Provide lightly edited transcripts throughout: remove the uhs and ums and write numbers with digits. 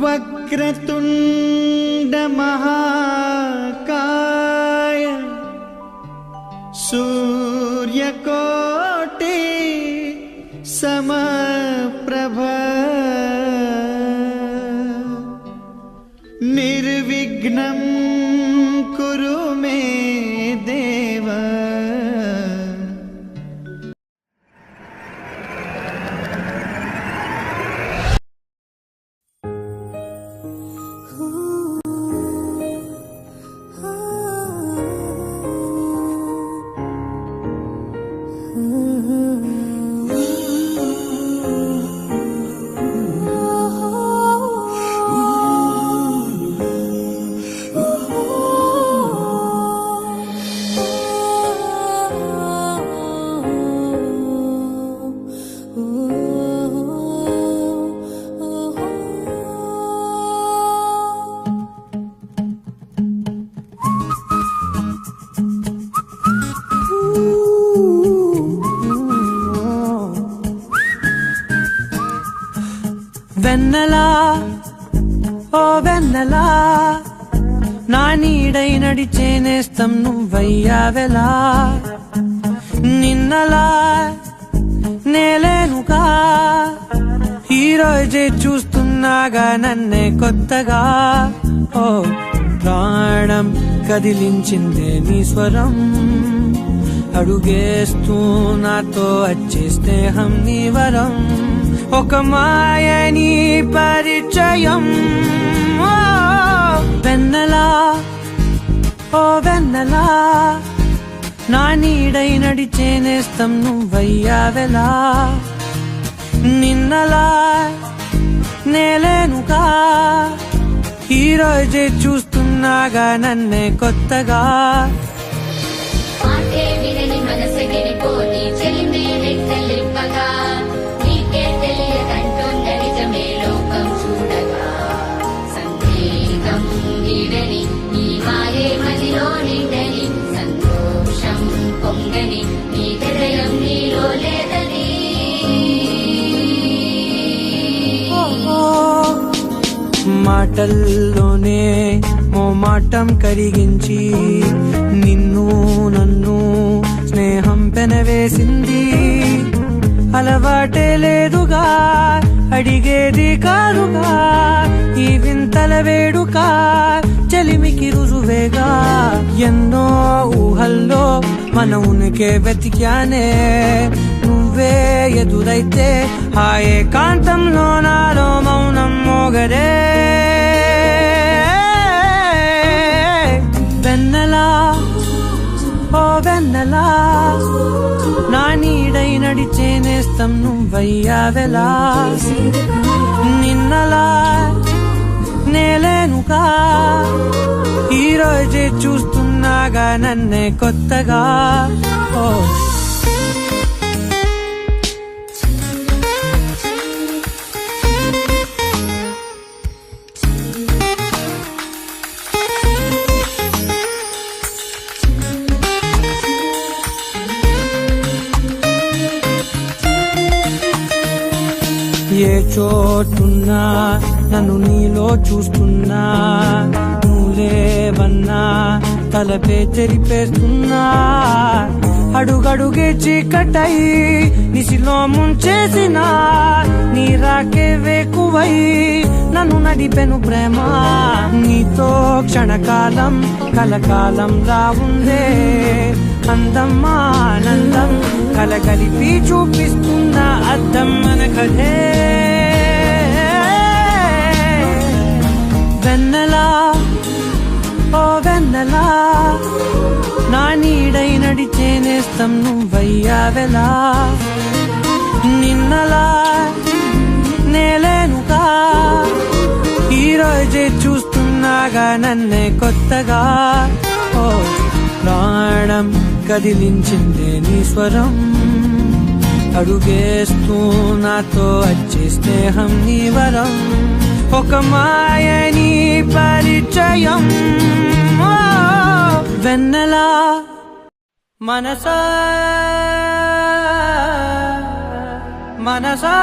వక్రతుండ మహాకాయ సూర్యకోటి సమప్రభ నిర్విఘ్నం కురు మే దేవ. వెన్నెలా ఓ వెన్నెలా నా నీడై నడిచే నేస్తం నువ్వయ్యావెలా. నిన్నలా నేలేనుగా ఈ రోజే చూస్తున్నాగా నన్నే కొత్తగా. ఓ ప్రాణం కదిలించిందే నీ స్వరం, అడుగేస్తూ నాతో వచ్చే స్నేహం నీ వరం. ఒక మాయని పరిచయం వెన్నెలా ఓ వెన్నెలా నా నీడై నడిచే నేస్తం నువ్వయ్యావెలా. నిన్నలా నేలేనుగా ఈ రోజే చూస్తున్నాగా నన్నే కొత్తగా. మాటల్లోనే మోమాటం కరిగించి నిన్ను నన్ను స్నేహం పెనవేసింది. అలవాటే లేదుగా అడిగేది కాదుగా ఈ వింతల వేడుక చెలిమికి రుజువేగా. ఎన్నో ఊహల్లో మన ఉనికే వెతికానే, నువ్వే ఎదురైతే ఆ ఏకాంతంలో నాలో మౌనం మోగరే. వెన్నెలా ఓ వెన్నెలా నా నీడై నడిచే నేస్తం నువ్వయ్యావెలా. నిన్నలా నేలేనుగా ఈ రోజే చూస్తున్నాగా నన్నే కొత్తగా. ఓ ఏ చోటున్నా నన్ను నీలో చూస్తున్నా, నువ్వేవన్నా తలపే చెరిపేస్తున్నా. అడుగడుగే చీకటై నిసిలో ముంచేసిన నీ రాకే వేకువై నన్ను నడిపెను ప్రేమ. నీతో క్షణకాలం కలకాలం రావుందే అందం ఆనందం కలగలిపి చూపిస్తున్న అద్దం మన కథే. వెన్నెలా ఓ వెన్నెలా నా నీడై నడిచే నేస్తం నువ్వయ్యావెలా. నిన్నలా నేలేనుగా ఈ రోజే చూస్తున్నాగా నన్నే కొత్తగా. ఓ ప్రాణం కదిలించిందే నీ స్వరం, అడుగేస్తూ నాతో వచ్చే స్నేహం నీ వరం. ఒక మాయని పరిచయం వెన్నెలా మనసా మనసా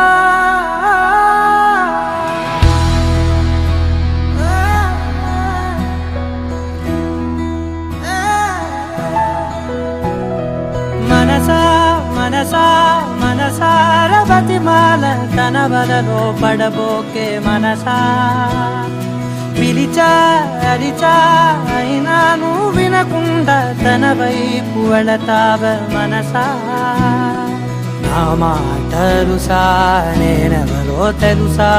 తన వలలో పడబోకే మనసా పిలిచా అరిచా అయినా నువ్వు వినకుండా తన వైపు వెళతావ మనసా నా మాటలుసా నేనెవరో తెలుసా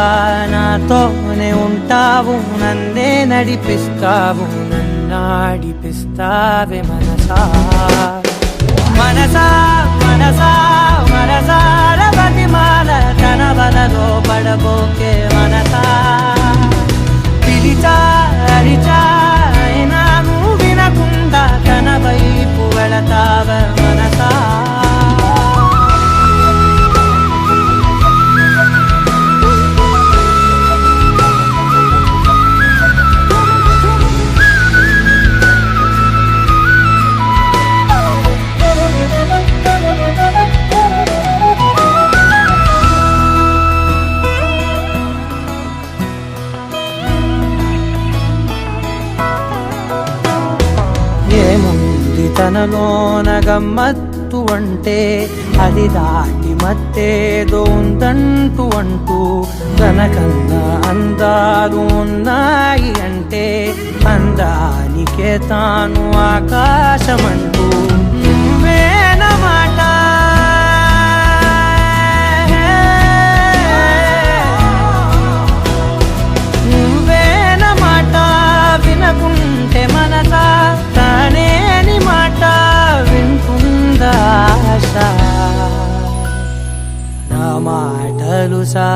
నాతోనే ఉంటావు నన్నే నడిపిస్తావు నన్నాడిపిస్తావే మనసా మనసా మనసా మనసార బతిమాల తన వలలో పడబోకే మనసా పిలిచా అరిచా అయినా నువ్వు వినకుండా తన వైపు వెళతావ మనసా ఏముంది తనలోన గమ్మత్తు అంటే అది దాటి మత్తేదో ఉందంటూ అంటూ తనకన్నా అందాలు ఉన్నాయి అంటే అందానికే తాను ఆకాశమంటూ నువ్వేనమాట నువ్వేనమాట వినకుంటే మనసా తానేని మాట వింటుందా ఆశ నా మాటలుసా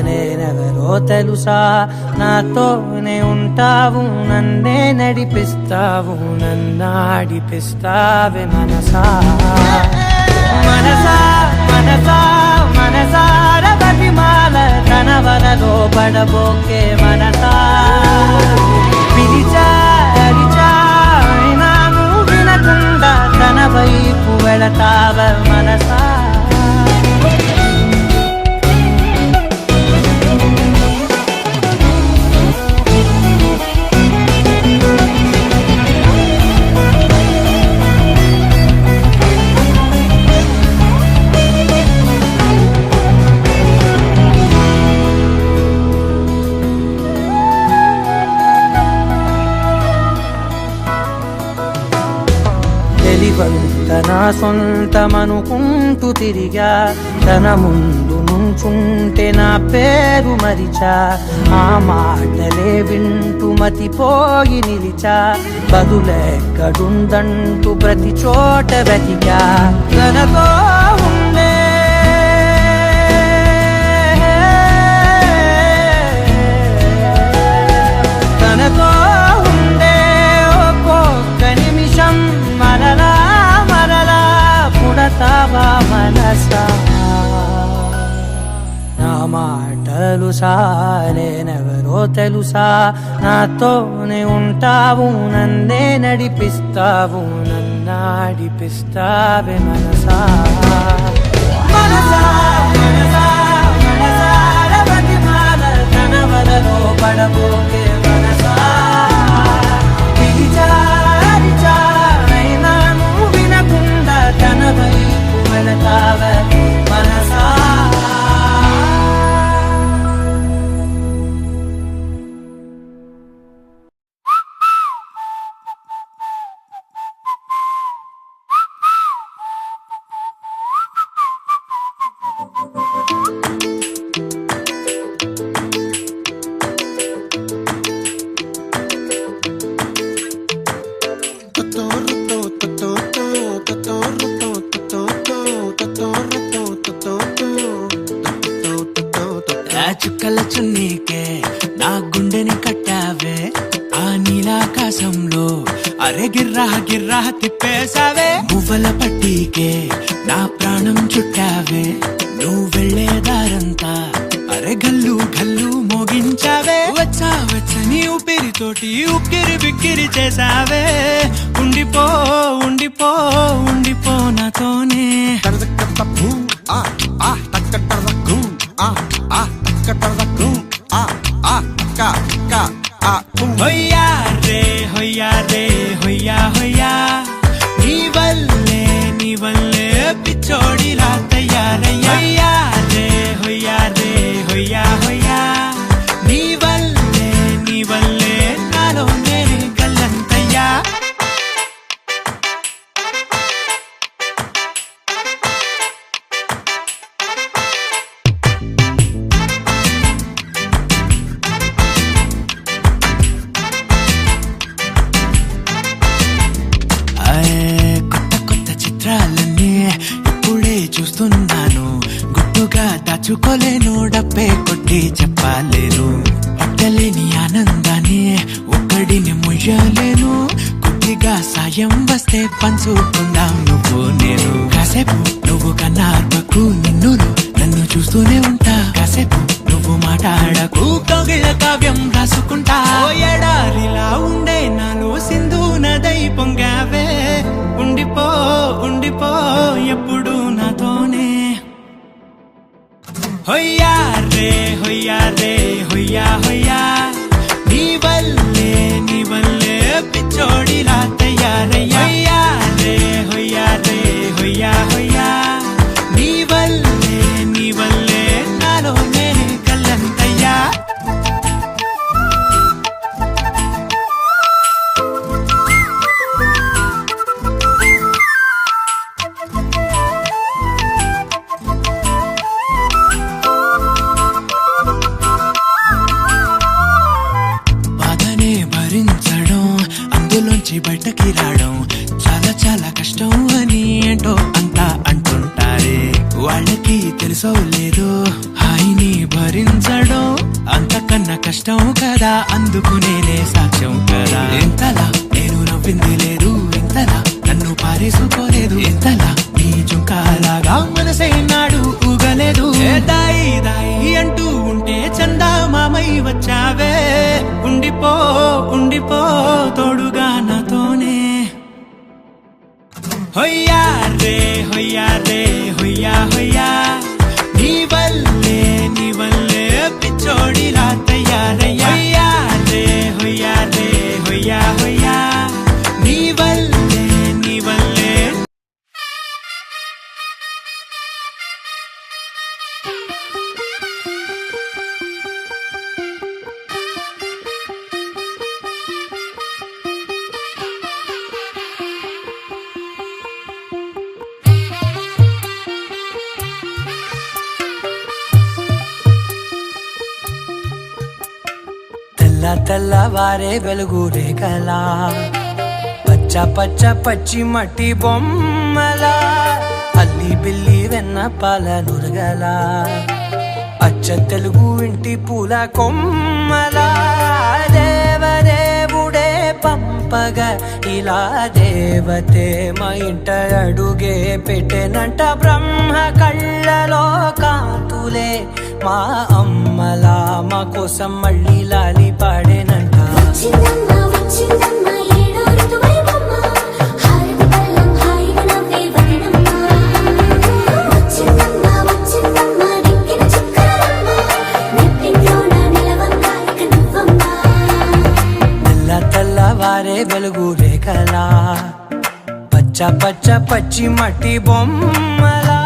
నేనెవరో తెలుసా నాతోనే ఉంటావు నన్నే నడిపిస్తావు నన్నాడిపిస్తావే మనసా మనసా మనసా మనసార బతిమాల తన వలలో పడబోకే మనసా పిలిచా అరిచా అయినా నువ్వు వినకుండా తన వైపు వెళతావ మనసా తన సొంతమనుకుంటూ తిరిగా తన ముందు నుంచుంటే నా పేరు మరిచా ఆ మాటలే వింటూ మతిపోయి నిలిచా బదులెక్కడుందంటూ ప్రతి చోట వెతికా తనతో ఉండే తనతో ఉండే ఒక్కొక్క నిమిషం మరలా పుడతావా మనసా నా మాటలుసా నేనెవరో తెలుసా నాతోనే ఉంటావు నన్నే నడిపిస్తావు నన్నాడిపిస్తావే మనసా మనసా మనసా మనసార బతిమాల తన వలలో పడబోకే మనసా పిలిచా అరిచా అయినా నువ్వు వినకుండా తన వైపు వెళతావ మనసా చుక్కల చున్నీకే నా గుండెని కట్టావే ఆ నీలాకాశంలో అరే గిర్రా గిర్రా తిప్పేశావే పువ్వుల పట్టీకే నా ప్రాణం చుట్టావే నువ్వు వెళ్ళేదారంతా అరే గల్లు గల్లు మోగించావే వచ్చా వచ్చని ఊపిరితోటి ఉక్కిరి బిక్కిరి చేసావే ఉండిపో ఉండిపో ఉండిపో నాతోనే హొయ్యా రే హొయ్యా రే హొయ్యా హొయ్యా నీ వల్లే పిచ్చోడిలా తయారయ్యా హొయ్యా రే దాచుకోలేను, డబ్బే కొట్టి చెప్పలేను. పట్టలేని ఆనందాన్ని ఒక్కడిని ముయ్యలేను. కొద్దిగా సాయం వస్తే పంచుకుందాం నువ్వు నేను. కాసేపు నువ్వు కన్నార్పకు, నిన్ను నన్ను చూస్తూనే ఉంటా. కాసేపు నువ్వు మాట్లాడకు, కౌగిళ్ళ కావ్యం రాసుకుంటా. ఓ ఎడారిలా ఉండే నాలో సింధు నదై పొంగావే. ఉండిపో ఉండిపో ఎప్పుడు నాతోనే. హొయ్యా రే హొయ్యా రే హొయ్యా హొయ్యా, నీ వల్లే పిచ్చోడిలా తయారయ్యా. హొయ్యా రే హొయ్యా రే హొయ్యా హొయ్యా, నీ వల్లే నాలోనే కల్లంతయ్యా. బాధనే భరించడం, అందులోంచి బయటకి రావడం చాలా చాలా కష్టం అని ఏంటో అంతా అంటుంటారే. వాళ్ళకి తెలుసో లేదో హాయిని భరించడం అంతకన్నా కష్టం కదా. అందుకు నేనే సాక్ష్యం కదా. ఎంతలా నేను నవ్వింది లేదు, ఎంతలా నన్ను పారేసుకోలేదు, ఎంతలా నీ జుంకాలాగా మనసైనాడు ఊగలేదు. దాయి దాయి అంటూ ఉంటే చందా మామై వచ్చావే. ఉండిపో ఉండిపో తోడుగా నాతోనే. హొయ్యా రే హొయ్యా రే హొయ్యా హొయ్యా, నీ వల్లే పిచ్చోడిలా తయారయ్యా. హొయ్యా రే హొయ్యా రే హొయ్యా హొయ్యా, నీ వల్లే తెల్లవారే వెలుగు రేఖలా, పచ్చ పచ్చ పచ్చి మట్టి బొమ్మలా, అల్లి బిల్లి వెన్న పాల నురగలా, అచ్చ తెలుగు ఇంటి పూల కొమ్మలా. దేవదేవుడే పంపగా ఇలా దేవతే మా ఇంట అడుగే పెట్టెనంట. బ్రహ్మ కళ్ళలో కాంతులే మా అమ్మలా, మా కోసం మళ్ళీ లాలి పాడేనంట. తెల్లవారే వెలుగు రేఖలా, పచ్చ పచ్చ పచ్చి మట్టి బొమ్మలా.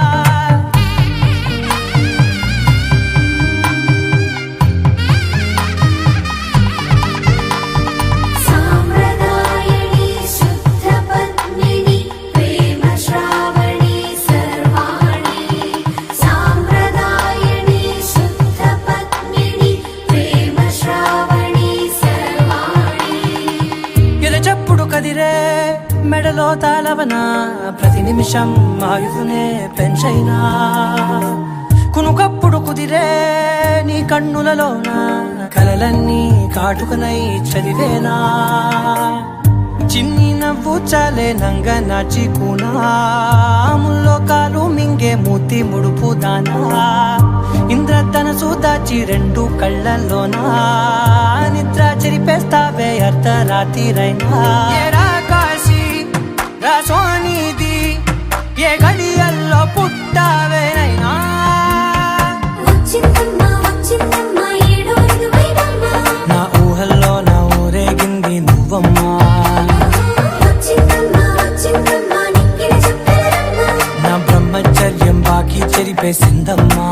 మెడలో తాళవన ప్రతి నిమిషం ఆయుధునే పెంచైనా, కునుకప్పుడు కుదిరే నీ కన్నులలోన కలలన్నీ కాటుకనై చదివేనా. చిన్ని నవ్వు చాలే నంగ నాచి కూనాముల్లో కాలు మింగే మూతి ముడుపు దానా. ఇంద్రధనసు దాచి రెండు కళ్ళల్లోనా నిద్ర చెరిపేస్తావే అర్ధరాత్రిరైనా. సోనిది ఏ గడియల్లో పుట్టావేనైనా. నా ఊహల్లో నా ఊరేగింది నువ్వమ్మా. నా బ్రహ్మచర్యం బాకీ చెరిపేసిందమ్మా.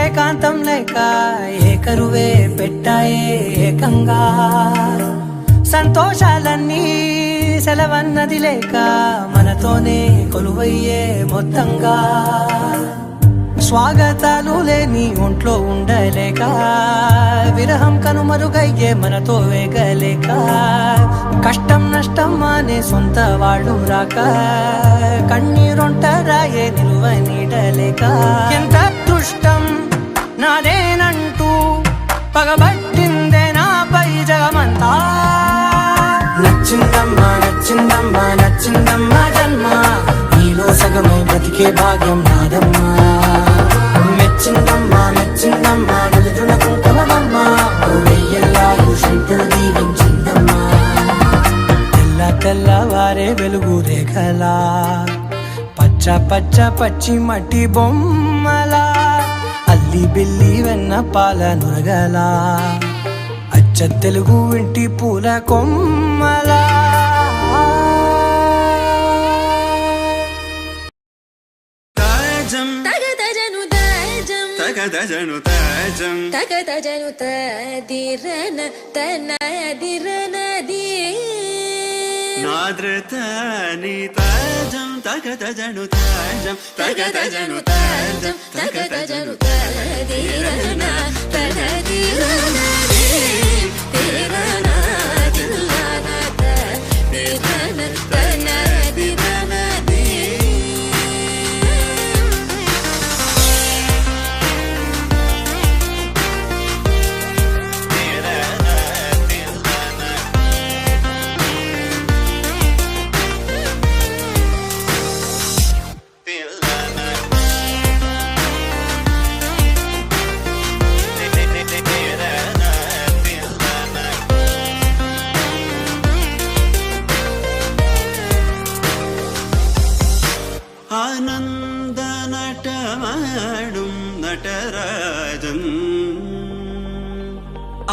ఏకాంతం లేక ఏకరువే పెట్టాయే ఏకంగా. సంతోషాలన్నీ సెలవు సెలవన్నది లేక మనతోనే కొలువయ్యే మొత్తంగా స్వాగతాలు లేని ఒంట్లో ఉండలేక విరహం కనుమరుగయ్యే మనతో వేగలేక కష్టం నష్టం అనే సొంత వాళ్ళు రాక కన్నీరొంటరాయే నిలువ నీడలేక ఎంత దుష్టం నాదేనంటూ పగబట్టిందే నాపై జగమంతా నచ్చిందమ్మా నచ్చిందమ్మా నచ్చిందమ్మా జన్మ నీలో సగమై బ్రతికే భాగ్యం నాదమ్మా మెచ్చిందమ్మా మెచ్చిందమ్మా నలుదున కుంకుమమ్మా వెయ్యల్లాగు శంకులు దీవించిందమ్మా తెల్ల తెల్లవారే వెలుగు రేఖలా పచ్చ పచ్చ పచ్చి మట్టి బొమ్మలా అల్లి బిల్లి వెన్న పాల నురగలా అచ్చ తెలుగు ఇంటి పూల కొమ్మలా తాజం తగదజను తాజం తగదజను తాజం తగదజను తదిరన తనదిరనది నాద్రతాని తాజం తగదజను తాజం తగదజను తాజం తగదజను తదిరన తనదిరనది తిరన తిల్లన తదిరన తనదిరనది ആനന്ദ നട്ടമാടും നടരാജൻ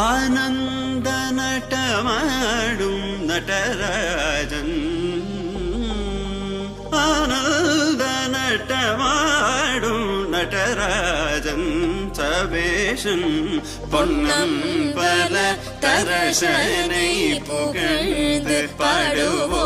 ആനന്ദ നട്ടമാടും നടരാജൻ ആനന്ദ നട്ടമാടും നടരാജൻ സവേഷൻ പൊന്നം പല തരശനെ പുകഴ്ந்து പാടുവോ